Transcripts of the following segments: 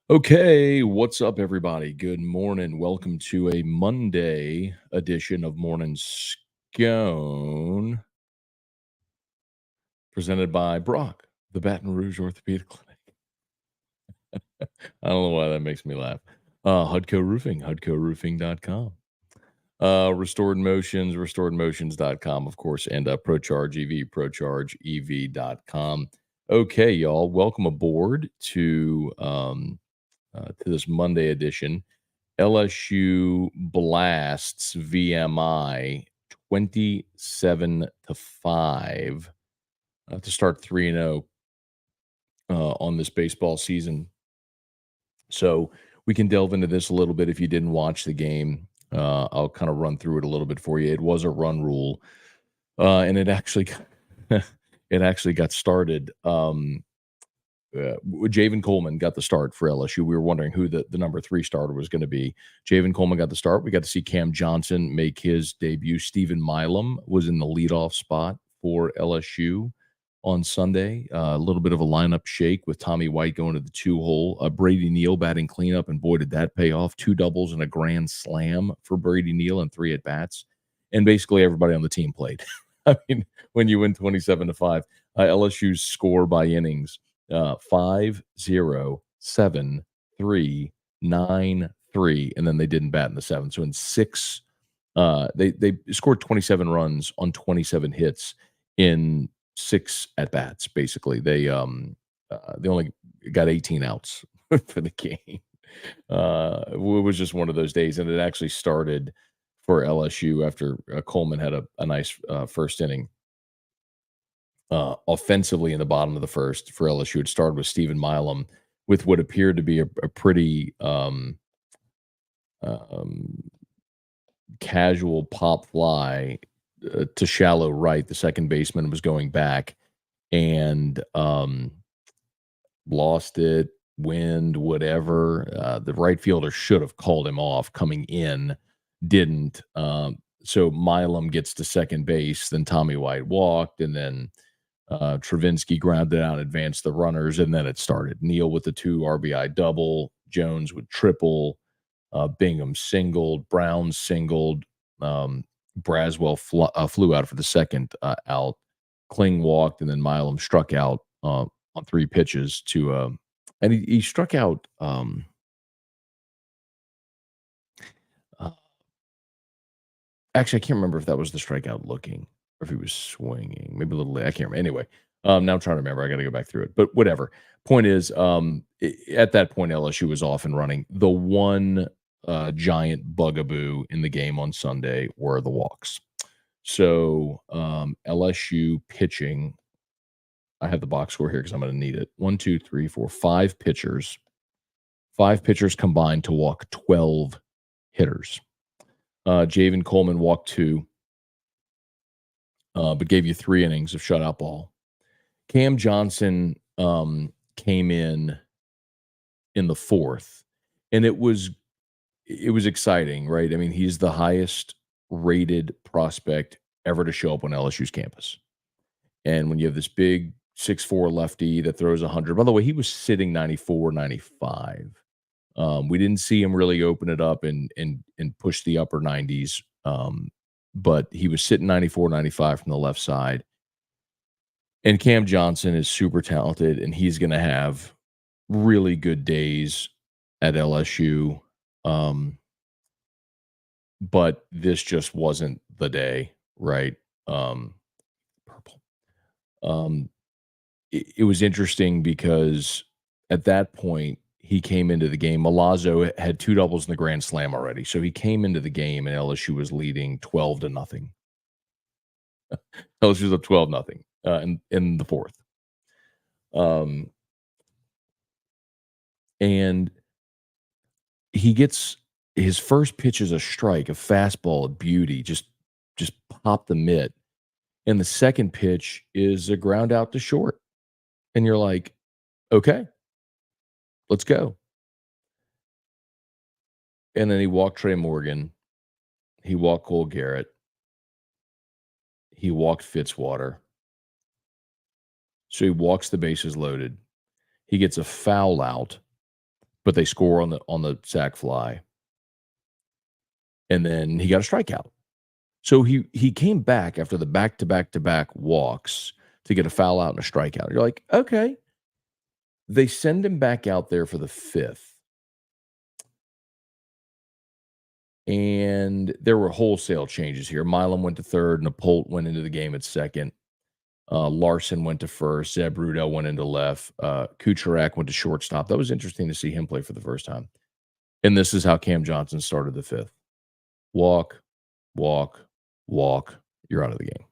Okay, what's up, everybody? Good morning. Welcome to a Monday edition of Morning Scone, presented by Brock, the Baton Rouge Orthopedic Clinic. I don't know why that makes me laugh. Hudco Roofing, HudcoRoofing.com. Restored Motions, RestoredMotions.com, of course, and ProCharge EV, ProChargeEV.com. Okay, y'all, welcome aboard to this Monday edition. LSU blasts VMI 27-5 to start 3-0 on this baseball season. So we can delve into this a little bit if you didn't watch the game. I'll kind of run through it a little bit for you. It was a run rule, and it actually it actually got started. Javen Coleman got the start for LSU. We were wondering who the number 3 starter was going to be. Javen Coleman got the start. We got to see Cam Johnson make his debut. Stephen Milum was in the leadoff spot for LSU on Sunday. A little bit of a lineup shake with Tommy White going to the 2-hole. Brady Neal batting cleanup, and boy, did that pay off. 2 doubles and a grand slam for Brady Neal and 3 at-bats. And basically everybody on the team played. I mean, when you win 27-5, LSU's score by innings 5-0, 7-3, 9-3, and then they didn't bat in the 7th. So in 6, they scored 27 runs on 27 hits in 6 at bats. Basically, they only got 18 outs for the game. It was just one of those days, and it actually started for LSU after Coleman had a nice first inning. Offensively in the bottom of the first for LSU. It started with Stephen Milum with what appeared to be a pretty casual pop fly to shallow right. The second baseman was going back and lost it, wind, whatever. The right fielder should have called him off coming in, didn't. So Milum gets to second base, then Tommy White walked, and then Travinsky grounded out, advanced the runners, and then it started. Neal with the 2 RBI double, Jones with triple, Bingham singled, Brown singled, Braswell flew out for the second out. Kling walked, and then Milum struck out on 3 pitches to, and he struck out. Actually, I can't remember if that was the strikeout looking or if he was swinging. Maybe a little late. I can't remember. Anyway, now I'm trying to remember. I got to go back through it. But whatever. Point is, at that point, LSU was off and running. The one giant bugaboo in the game on Sunday were the walks. So LSU pitching. I have the box score here because I'm going to need it. 1, 2, 3, 4, 5 pitchers. 5 pitchers combined to walk 12 hitters. Javen Coleman walked 2, but gave you 3 innings of shutout ball. Cam Johnson came in the 4th, and it was exciting, right? I mean, he's the highest rated prospect ever to show up on LSU's campus. And when you have this big 6'4" lefty that throws 100, by the way, he was sitting 94, 95. We didn't see him really open it up and push the upper 90s, but he was sitting 94, 95 from the left side. And Cam Johnson is super talented, and he's going to have really good days at LSU. But this just wasn't the day, right? Purple. It was interesting because at that point, he came into the game. Milazzo had 2 doubles in the grand slam already. So he came into the game and LSU was leading 12-0. LSU was up 12-0 in the 4th. And he gets his first pitch is a strike, a fastball, a beauty, just pop the mitt. And the second pitch is a ground out to short. And you're like, okay, let's go. And then he walked Trey Morgan. He walked Cole Garrett. He walked Fitzwater. So he walks the bases loaded. He gets a foul out but they score on the sack fly, and then he got a strikeout. So he came back after the back to back to back walks to get a foul out and a strikeout. You're like, okay. They send him back out there for the fifth, and there were wholesale changes here. Milum went to third, Napolt went into the game at second. Larson went to first. Zeb Rudell went into left. Kucherak went to shortstop. That was interesting to see him play for the first time. And this is how Cam Johnson started the fifth. Walk, walk, walk. You're out of the game.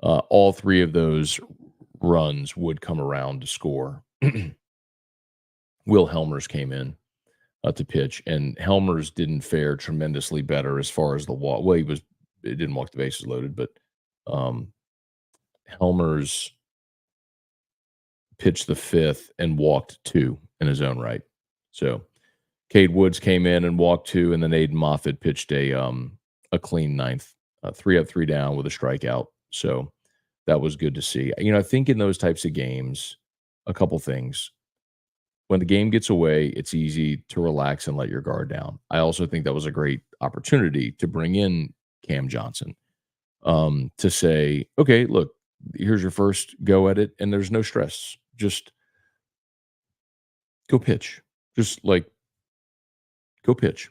All three of those runs would come around to score. Will Helmers came in to pitch, and Helmers didn't fare tremendously better as far as the walk. Well, it didn't walk the bases loaded, but Helmers pitched the fifth and walked two in his own right. So Cade Woods came in and walked two, and then Aiden Moffett pitched a clean ninth, 3 up, 3 down with a strikeout. So that was good to see. I think in those types of games, a couple things. When the game gets away, it's easy to relax and let your guard down. I also think that was a great opportunity to bring in Cam Johnson to say, okay, look, here's your first go at it, and there's no stress. Just go pitch. Just like go pitch.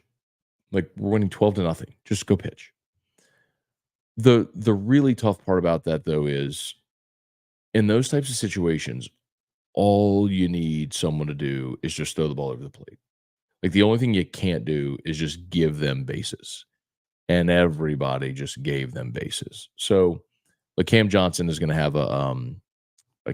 Like we're winning 12-0. Just go pitch. The really tough part about that though is in those types of situations, all you need someone to do is just throw the ball over the plate. Like the only thing you can't do is just give them bases. And everybody just gave them bases. So like Cam Johnson is going to have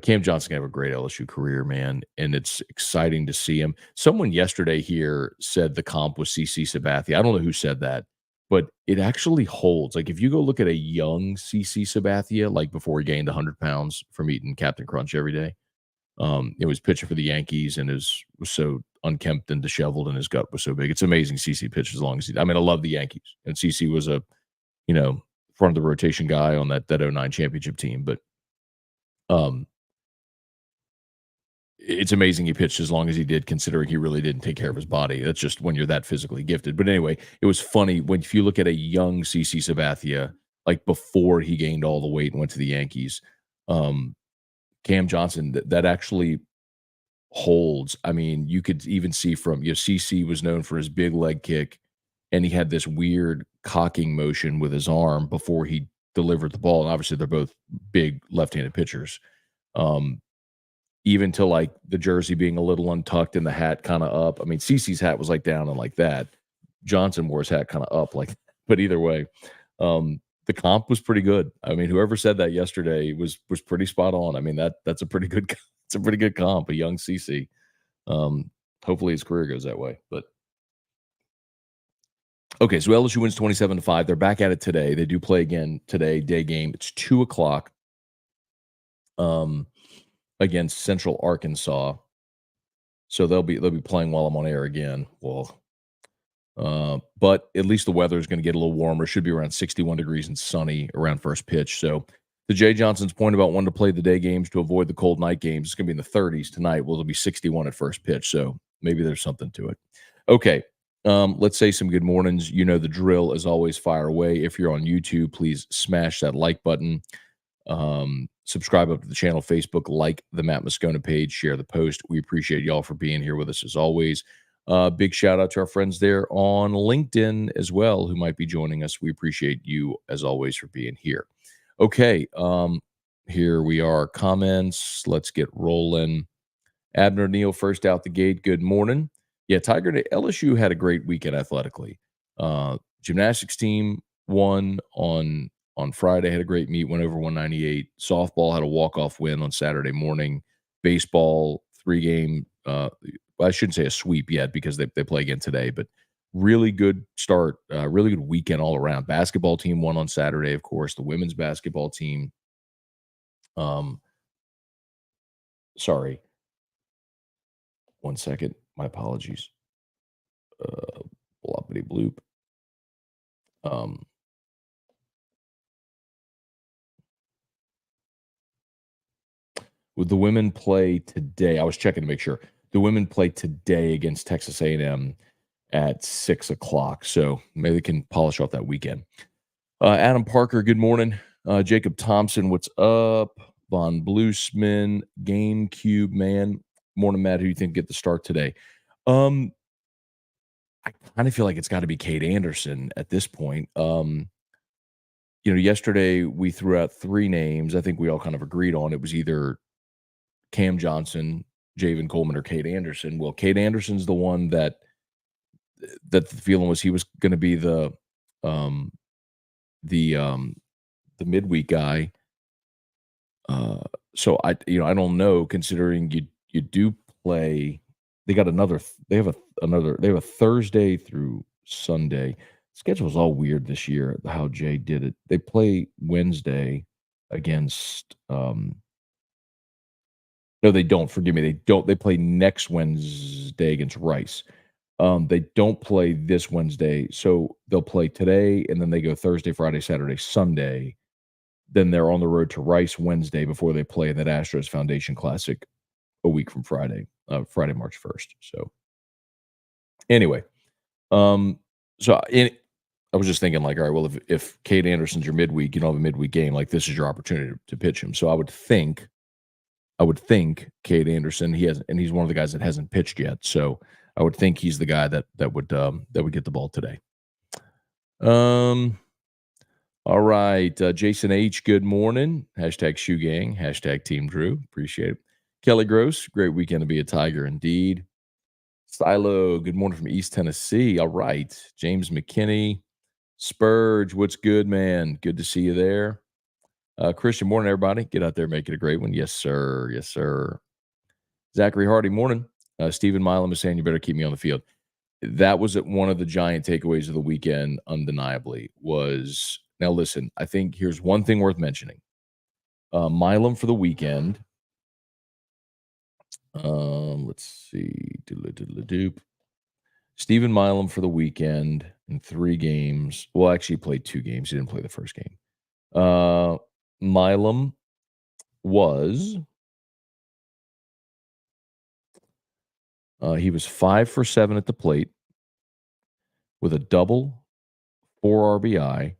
Cam Johnson can have a great LSU career, man, and it's exciting to see him. Someone yesterday here said the comp was CC Sabathia. I don't know who said that, but it actually holds. Like if you go look at a young CC Sabathia, like before he gained 100 pounds from eating Captain Crunch every day, it was pitching for the Yankees and was so unkempt and disheveled, and his gut was so big. It's amazing CC pitched as long as he. I love the Yankees, and CC was a front of the rotation guy on that '09 championship team, but it's amazing he pitched as long as he did, considering he really didn't take care of his body. That's just when you're that physically gifted. But anyway, it was funny if you look at a young CC Sabathia, like before he gained all the weight and went to the Yankees, Cam Johnson, that actually holds. You could even see from, CC was known for his big leg kick, and he had this weird cocking motion with his arm before he delivered the ball. And obviously they're both big left-handed pitchers. Even to like the jersey being a little untucked and the hat kind of up. CC's hat was like down and like that. Johnson wore his hat kind of up like, but either way, the comp was pretty good. Whoever said that yesterday was pretty spot on. That's a pretty good, it's a pretty good comp, a young CC. Hopefully his career goes that way, but okay. So LSU wins 27-5. They're back at it today. They do play again today, day game. It's 2:00. Against Central Arkansas. So they'll be playing while I'm on air again. Well, but at least the weather is going to get a little warmer. It should be around 61 degrees and sunny around first pitch. So to Jay Johnson's point about wanting to play the day games to avoid the cold night games, it's going to be in the 30s tonight. Well, it'll be 61 at first pitch. So maybe there's something to it. Okay. Let's say some good mornings. You know the drill. As always, fire away. If you're on YouTube, please smash that like button. Subscribe up to the channel, Facebook, like the Matt Moscona page, share the post. We appreciate y'all for being here with us as always. Big shout out to our friends there on LinkedIn as well, who might be joining us. We appreciate you as always for being here. Okay. Here we are. Comments. Let's get rolling. Abner Neal first out the gate. Good morning. Yeah, Tiger Day. LSU had a great weekend athletically. Gymnastics team won on Friday, had a great meet, went over 198. Softball had a walk-off win on Saturday morning. Baseball, 3-game, I shouldn't say a sweep yet because they play again today, but really good start, really good weekend all around. Basketball team won on Saturday, of course. The women's basketball team, sorry. 1 second. My apologies. Bloppity bloop. Would the women play today? I was checking to make sure. The women play today against Texas A&M at 6 o'clock, so maybe they can polish off that weekend. Adam Parker, good morning. Jacob Thompson, what's up? Von Bluesman, GameCube man. Morning, Matt. Who do you think get the start today? I kind of feel like it's got to be Cade Anderson at this point. Yesterday we threw out 3 names. I think we all kind of agreed on it was either Cam Johnson, Javen Coleman, or Cade Anderson. Well, Cade Anderson's the one that the feeling was he was going to be um, the midweek guy. So I don't know, considering you do play. They got another. They have a Thursday through Sunday. Schedule's all weird this year. How Jay did it. They play Wednesday against. No, they don't. Forgive me. They don't. They play next Wednesday against Rice. They don't play this Wednesday, so they'll play today, and then they go Thursday, Friday, Saturday, Sunday. Then they're on the road to Rice Wednesday before they play in that Astros Foundation Classic a week from Friday, March 1st. So anyway, so I was just thinking, like, all right, well, if Cade Anderson's your midweek, you don't have a midweek game, like this is your opportunity to pitch him. So I would think Cade Anderson, and he's one of the guys that hasn't pitched yet. So I would think he's the guy that would get the ball today. All right. Jason H., good morning. Hashtag Shoe Gang. Hashtag Team Drew. Appreciate it. Kelly Gross, great weekend to be a Tiger indeed. Silo, good morning from East Tennessee. All right. James McKinney. Spurge, what's good, man? Good to see you there. Christian, morning, everybody. Get out there, make it a great one. Yes, sir. Yes, sir. Zachary Hardy, morning. Stephen Milum is saying you better keep me on the field. That was one of the giant takeaways of the weekend, undeniably, was – now listen, I think here's one thing worth mentioning. Milum for the weekend. Let's see. Doodle-doodle-doop. Stephen Milum for the weekend in 3 games. Well, actually, he played 2 games. He didn't play the first game. Milum was he was 5 for 7 at the plate with a double, 4 RBI,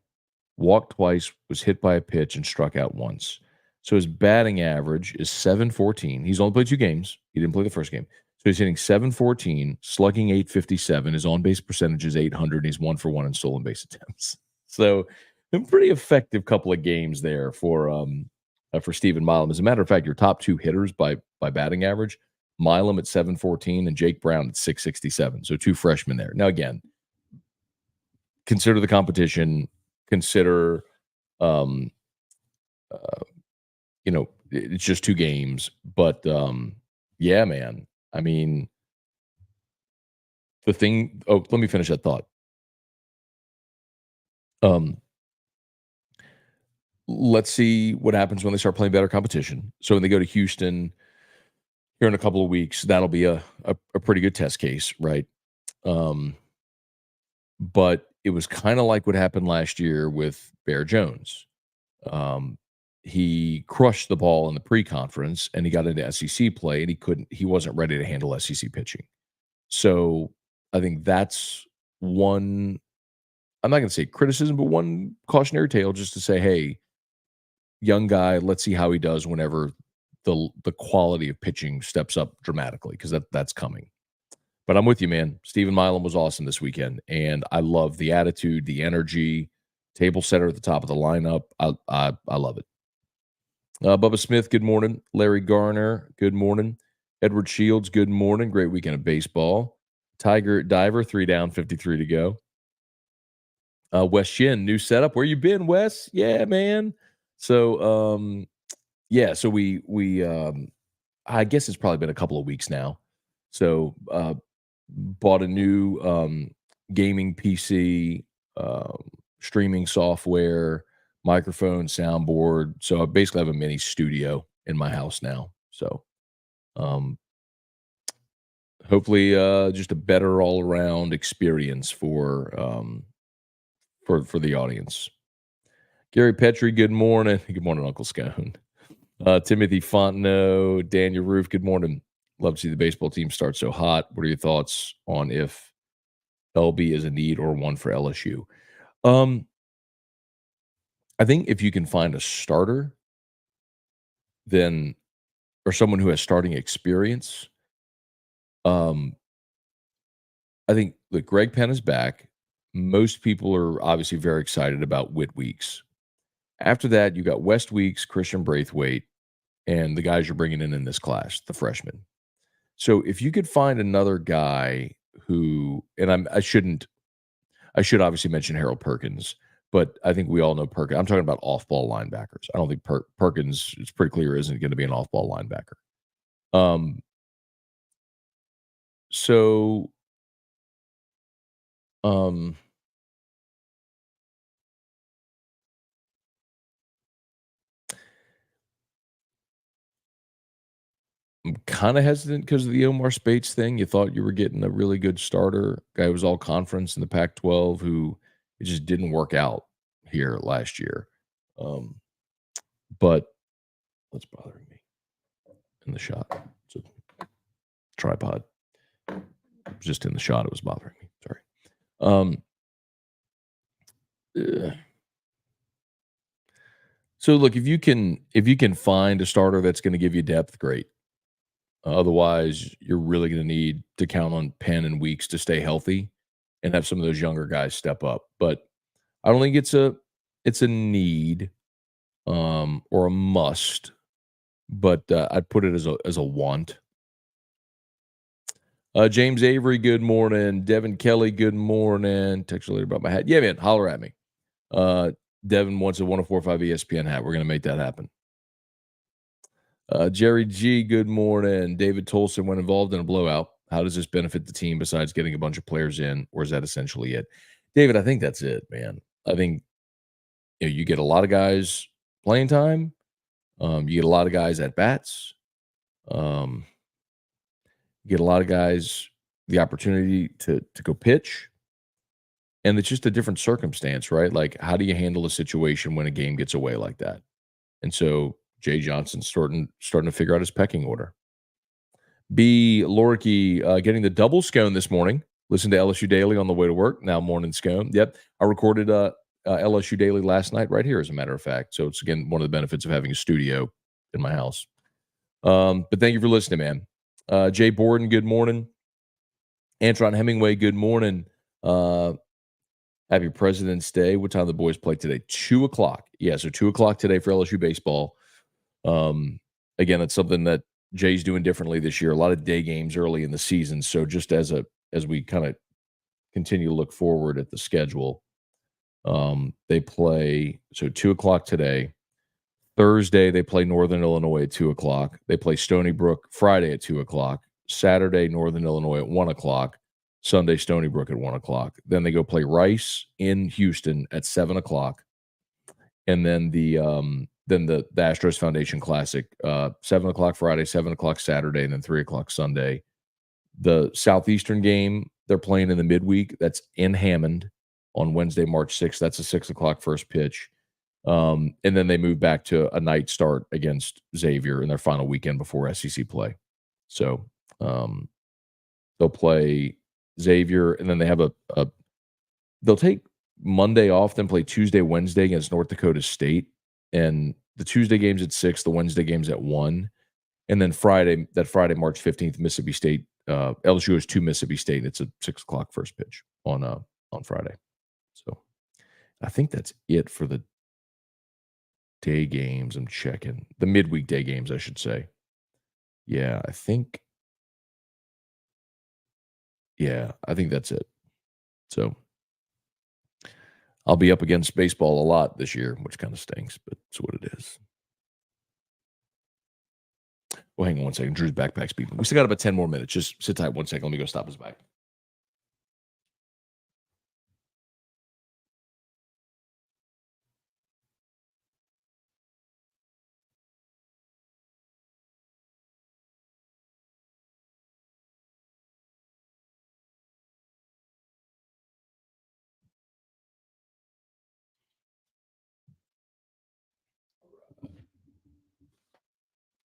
walked twice, was hit by a pitch, and struck out once. So his batting average is 714. He's only played 2 games. He didn't play the first game. So he's hitting 714, slugging 857. His on-base percentage is 800, and he's 1 for 1 in stolen base attempts. So a pretty effective couple of games there for Stephen Milum. As a matter of fact, your top 2 hitters by batting average, Milum at 714 and Jake Brown at 667. So 2 freshmen there. Now, again, consider the competition. Consider, it's just 2 games. But, yeah, man. I mean, let me finish that thought. Let's see what happens when they start playing better competition. So when they go to Houston here in a couple of weeks, that'll be a pretty good test case, right? But it was kind of like what happened last year with Bear Jones. He crushed the ball in the pre-conference, and he got into SEC play, and he wasn't ready to handle SEC pitching. So I think that's one, I'm not going to say criticism, but one cautionary tale, just to say, hey, young guy, let's see how he does whenever the quality of pitching steps up dramatically, because that's coming. But I'm with you, man. Stephen Milum was awesome this weekend, and I love the attitude, the energy, table setter at the top of the lineup. I love it. Bubba Smith, good morning. Larry Garner, good morning. Edward Shields, good morning. Great weekend of baseball. Tiger Diver, 3 down, 53 to go. Wes Shin, new setup. Where you been, Wes? Yeah, man. So, so we I guess it's probably been a couple of weeks now. So, bought a new gaming PC, streaming software, microphone, soundboard. So I basically have a mini studio in my house now. So hopefully just a better all around experience for the audience. Gary Petrie, good morning. Good morning, Uncle Scone. Timothy Fontenot, Daniel Roof, good morning. love to see the baseball team start so hot. What are your thoughts on if LB is a need or one for LSU? Um, I think if you can find a starter, then or someone who has starting experience, um, I think look, Greg Penn is back. Most people are obviously very excited about Whit Weeks. After that, you got West Weeks, Christian Braithwaite, and the guys you're bringing in this class, the freshmen. So if you could find another guy who, and I should obviously mention Harold Perkins, but I think we all know Perkins. I'm talking about off-ball linebackers. I don't think Perkins. It's pretty clear isn't going to be an off-ball linebacker. Um, so um, I'm kind of hesitant because of the Omar Spates thing. You thought you were getting a really good starter, guy who was all conference in the Pac-12, who it just didn't work out here last year. Um, but what's bothering me in the shot? It's a tripod. Just in the shot, it was bothering me. Sorry. Um, uh, so look, if you can find a starter that's going to give you depth, great. Otherwise, you're really going to need to count on Penn and Weeks to stay healthy and have some of those younger guys step up. But I don't think it's a need or a must, but I'd put it as a want. James Avery, good morning. Devin Kelly, good morning. Text you later about my hat. Yeah, man, holler at me. Uh, Devin wants a 104.5 ESPN hat. We're going to make that happen. Jerry G, good morning. David Tolson, when involved in a blowout, how does this benefit the team besides getting a bunch of players in, or is that essentially it? David, I think that's it, man. I think you get a lot of guys playing time. You get a lot of guys at bats. Um, you get a lot of guys the opportunity to go pitch. And it's just a different circumstance, right? Like, how do you handle a situation when a game gets away like that? And so Jay Johnson's starting to figure out his pecking order. B. Lorky getting the double scone this morning. Listen to LSU Daily on the way to work. Now morning scone. Yep. I recorded LSU Daily last night right here, as a matter of fact. So it's, again, one of the benefits of having a studio in my house. But thank you for listening, man. Jay Borden, good morning. Antron Hemingway, good morning. Happy President's Day. What time do the boys play today? 2 o'clock. Yeah, so 2 o'clock today for LSU baseball. Again, it's something that Jay's doing differently this year. A lot of day games early in the season. So just as we kind of continue to look forward at the schedule, they play 2 o'clock today. Thursday, they play Northern Illinois at 2 o'clock. They play Stony Brook Friday at 2 o'clock. Saturday, Northern Illinois at 1 o'clock. Sunday, Stony Brook at 1 o'clock. Then they go play Rice in Houston at 7 o'clock. And then the Astros Foundation Classic, 7 o'clock Friday, 7 o'clock Saturday, and then 3 o'clock Sunday. The Southeastern game they're playing in the midweek, that's in Hammond on Wednesday, March 6th. That's a 6 o'clock first pitch. And then they move back to a night start against Xavier in their final weekend before SEC play. So they'll play Xavier, and then they have they'll take Monday off, then play Tuesday, Wednesday against North Dakota State. And the Tuesday game's at 6, the Wednesday game's at 1. And then Friday, March 15th, Mississippi State, LSU is to Mississippi State. It's a 6 o'clock first pitch on Friday. So I think that's it for the day games. I'm checking. The midweek day games, I should say. Yeah, I think that's it. So I'll be up against baseball a lot this year, which kind of stinks, but it's what it is. Well, hang on one second. Drew's backpack's beeping. We still got about 10 more minutes. Just sit tight one second. Let me go stop his back.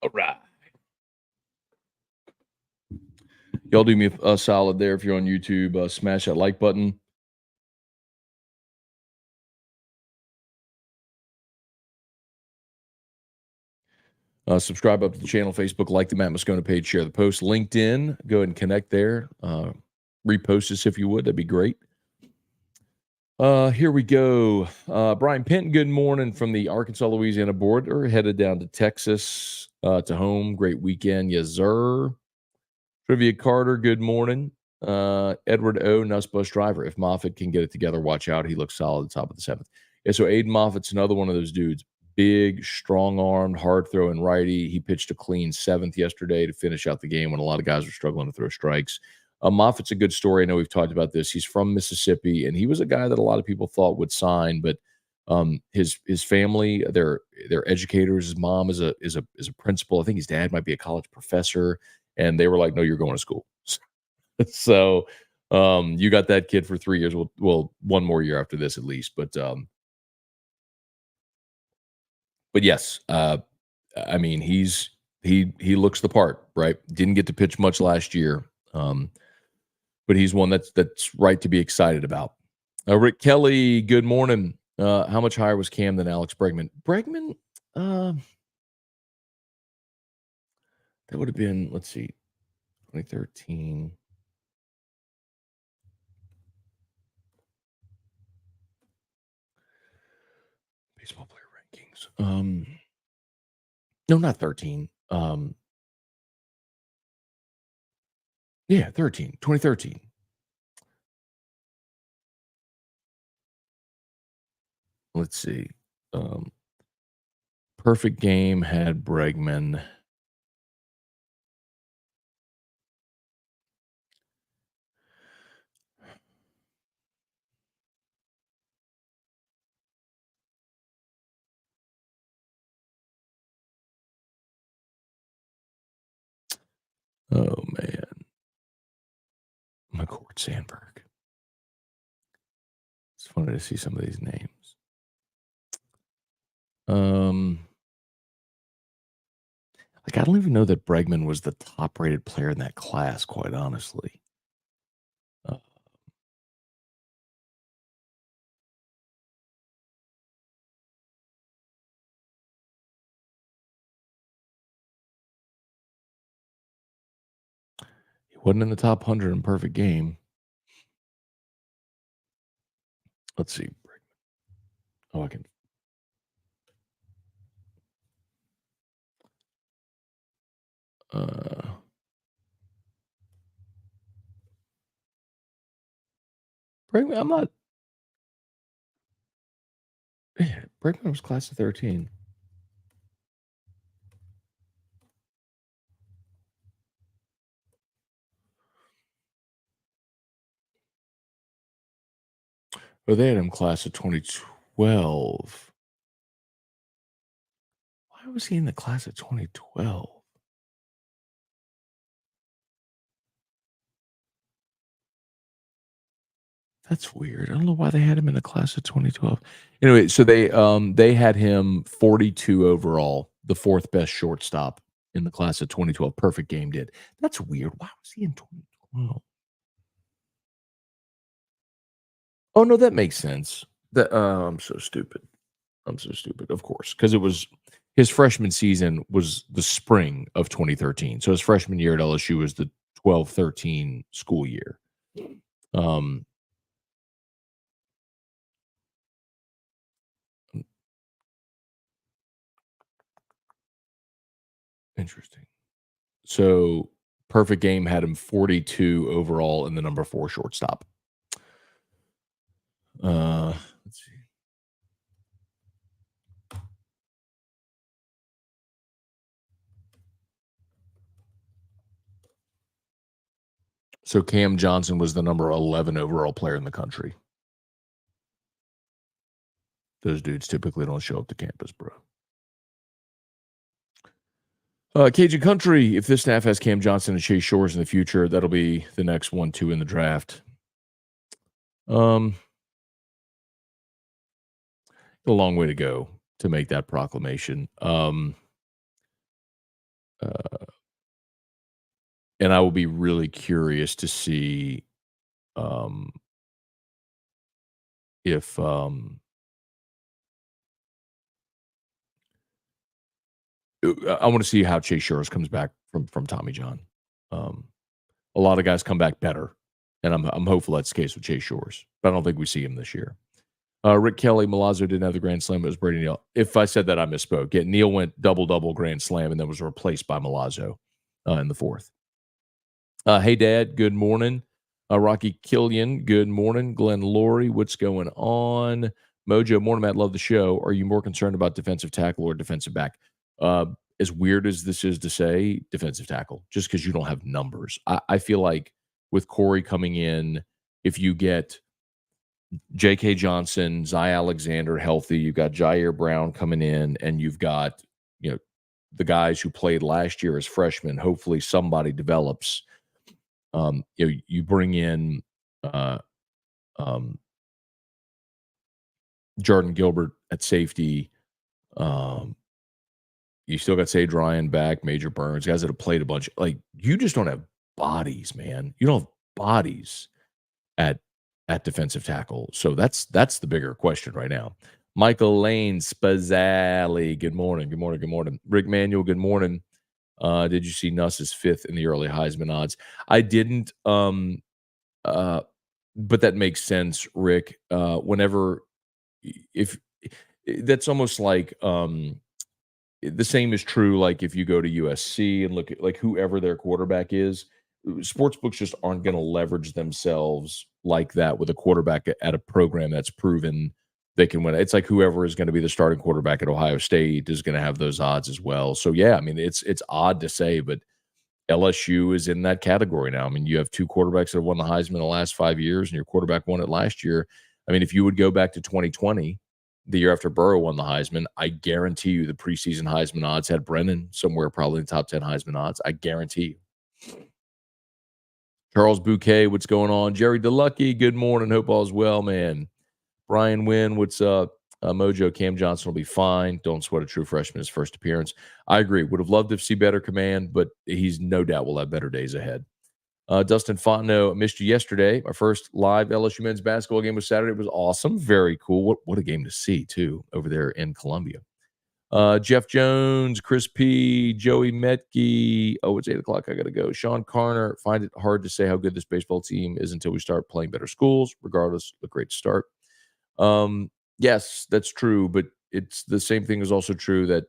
All right. Y'all do me a solid there if you're on YouTube. Smash that like button. Subscribe up to the channel, Facebook, like the Matt Moscona page, share the post. LinkedIn, go ahead and connect there. Repost us if you would. That'd be great. Here we go. Brian Penton, good morning from the Arkansas, Louisiana border. Headed down to Texas to home. Great weekend. Yes, sir. Trivia Carter, good morning. Edward O, Nuss Bus driver. If Moffett can get it together, watch out. He looks solid at the top of the seventh. Yeah, so Aiden Moffat's another one of those dudes. Big, strong armed, hard throwing righty. He pitched a clean seventh yesterday to finish out the game when a lot of guys were struggling to throw strikes. Moffat's a good story. I know we've talked about this. He's from Mississippi, and he was a guy that a lot of people thought would sign, but his family, they're educators. His mom is a principal. I think his dad might be a college professor, and they were like, "No, you're going to school." So you got that kid for 3 years. Well, one more year after this at least, but yes, I mean he looks the part, right? Didn't get to pitch much last year, but he's one that's right to be excited about. Rick Kelly, good morning. How much higher was Cam than Alex Bregman? Bregman, uh, that would have been, let's see, 2013. Baseball player rankings. No, not 13. Yeah, 13, 2013. Let's see. Um, Perfect game had Bregman. Oh man, McCourt Sandberg. It's funny to see some of these names. Like I don't even know that Bregman was the top-rated player in that class, quite honestly. Uh, he wasn't in the top 100 in perfect game. Let's see. Oh, I can. Uh, Bregman, I'm not. Yeah, Bregman was class of 13. Oh, they had him class of 2012. Why was he in the class of 2012? That's weird. I don't know why they had him in the class of 2012. Anyway, so they had him 42 overall, the fourth best shortstop in the class of 2012. Perfect game did. That's weird. Why was he in 2012? Oh no, that makes sense. That I'm so stupid. I'm so stupid. Of course, because it was his freshman season was the spring of 2013. So his freshman year at LSU was the 12-13 school year. Um, Interesting. So perfect game had him 42 overall in the number 4 shortstop. Let's see. So Cam Johnson was the number 11 overall player in the country. Those dudes typically don't show up to campus, bro. Cajun Country, if this staff has Cam Johnson and Chase Shores in the future, that'll be the next 1-2 in the draft. A long way to go to make that proclamation. Uh, And I will be really curious to see if I want to see how Chase Shores comes back from Tommy John. Um, a lot of guys come back better, and I'm hopeful that's the case with Chase Shores, but I don't think we see him this year. Rick Kelly, Milazzo didn't have the grand slam. It was Brady Neal. If I said that, I misspoke. Yeah, Neal went double grand slam and then was replaced by Milazzo in the fourth. Hey, Dad. Good morning. Rocky Killian. Good morning. Glenn Laurie. What's going on? Mojo, morning, Matt. Love the show. Are you more concerned about defensive tackle or defensive back? As weird as this is to say, defensive tackle, just because you don't have numbers. I feel like with Corey coming in, if you get J.K. Johnson, Zy Alexander healthy, you've got Jair Brown coming in, and you've got, the guys who played last year as freshmen. Hopefully somebody develops. You bring in Jordan Gilbert at safety. You still got Sage Ryan back, Major Burns, guys that have played a bunch. Like, you just don't have bodies, man. You don't have bodies at defensive tackle. So that's the bigger question right now. Michael Lane Spazzali, good morning. Good morning. Good morning. Rick Manuel, good morning. Did you see Nuss's fifth in the early Heisman odds? I didn't. But that makes sense, Rick. Whenever, if that's almost like the same is true, like if you go to USC and look at like whoever their quarterback is, sports books just aren't going to leverage themselves like that with a quarterback at a program that's proven they can win. It's like whoever is going to be the starting quarterback at Ohio State is going to have those odds as well. So yeah, I mean, it's odd to say, but LSU is in that category now. I mean, you have two quarterbacks that have won the Heisman in the last 5 years, and your quarterback won it last year. I mean, if you would go back to 2020, the year after Burrow won the Heisman, I guarantee you the preseason Heisman odds had Brennan somewhere probably in the top 10 Heisman odds. I guarantee you. Charles Bouquet, what's going on? Jerry DeLucky, good morning. Hope all's well, man. Brian Wynn, what's up? Mojo, Cam Johnson will be fine. Don't sweat a true freshman his first appearance. I agree. Would have loved to see better command, but he's no doubt will have better days ahead. Dustin Fontenot, I missed you yesterday. My first live LSU men's basketball game was Saturday. It was awesome. Very cool. What a game to see, too, over there in Columbia. Jeff Jones, Chris P., Joey Metke. Oh, it's 8 o'clock. I got to go. Sean Carner, find it hard to say how good this baseball team is until we start playing better schools. Regardless, a great start. Yes, that's true, but it's the same thing is also true that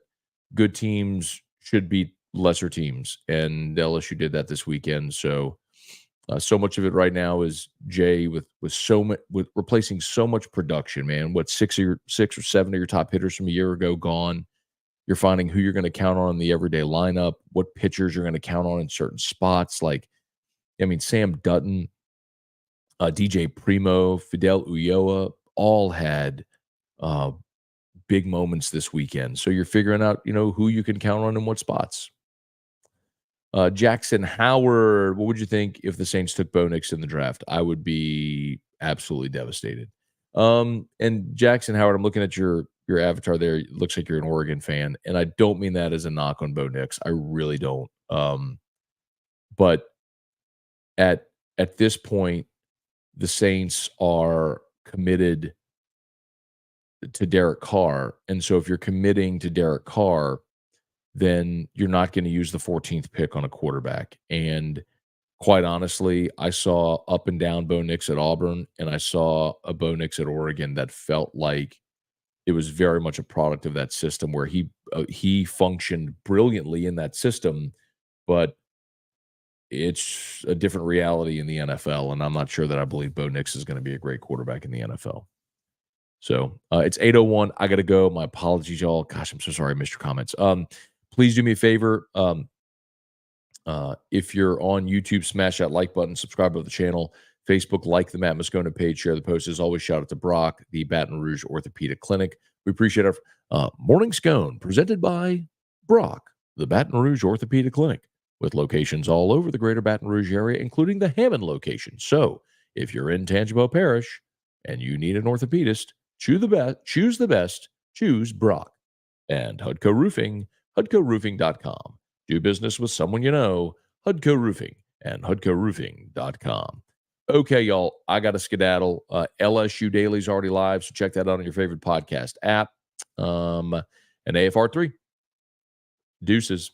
good teams should beat lesser teams, and LSU did that this weekend. So much of it right now is Jay with replacing so much production, man. What, six or seven of your top hitters from a year ago gone? You're finding who you're going to count on in the everyday lineup, what pitchers you're going to count on in certain spots. Like, I mean, Sam Dutton, DJ Primo, Fidel Ulloa, all had big moments this weekend. So you're figuring out, who you can count on in what spots. Jackson Howard, what would you think if the Saints took Bo Nix in the draft? I would be absolutely devastated. And Jackson Howard, I'm looking at your avatar there. It looks like you're an Oregon fan, and I don't mean that as a knock on Bo Nix. I really don't. But at this point, the Saints are committed to Derek Carr. And so if you're committing to Derek Carr, then you're not going to use the 14th pick on a quarterback. And quite honestly, I saw up and down Bo Nix at Auburn, and I saw a Bo Nix at Oregon that felt like it was very much a product of that system where he functioned brilliantly in that system, but it's a different reality in the NFL, and I'm not sure that I believe Bo Nix is going to be a great quarterback in the NFL. So it's 8:01. I got to go. My apologies, y'all. Gosh, I'm so sorry I missed your comments. Please do me a favor. If you're on YouTube, smash that like button, subscribe to the channel. Facebook, like the Matt Moscona page, share the post. As always, shout out to Brock, the Baton Rouge Orthopedic Clinic. We appreciate our Morning Scone, presented by Brock, the Baton Rouge Orthopedic Clinic, with locations all over the greater Baton Rouge area, including the Hammond location. So if you're in Tangipahoa Parish and you need an orthopedist, choose the best, choose Brock. And Hudco Roofing, HudcoRoofing.com. Do business with someone you know, Hudco Roofing. and hutcoroofing.com. Okay, y'all, I got to skedaddle. LSU Daily's already live, so check that out on your favorite podcast app. And AFR3. Deuces.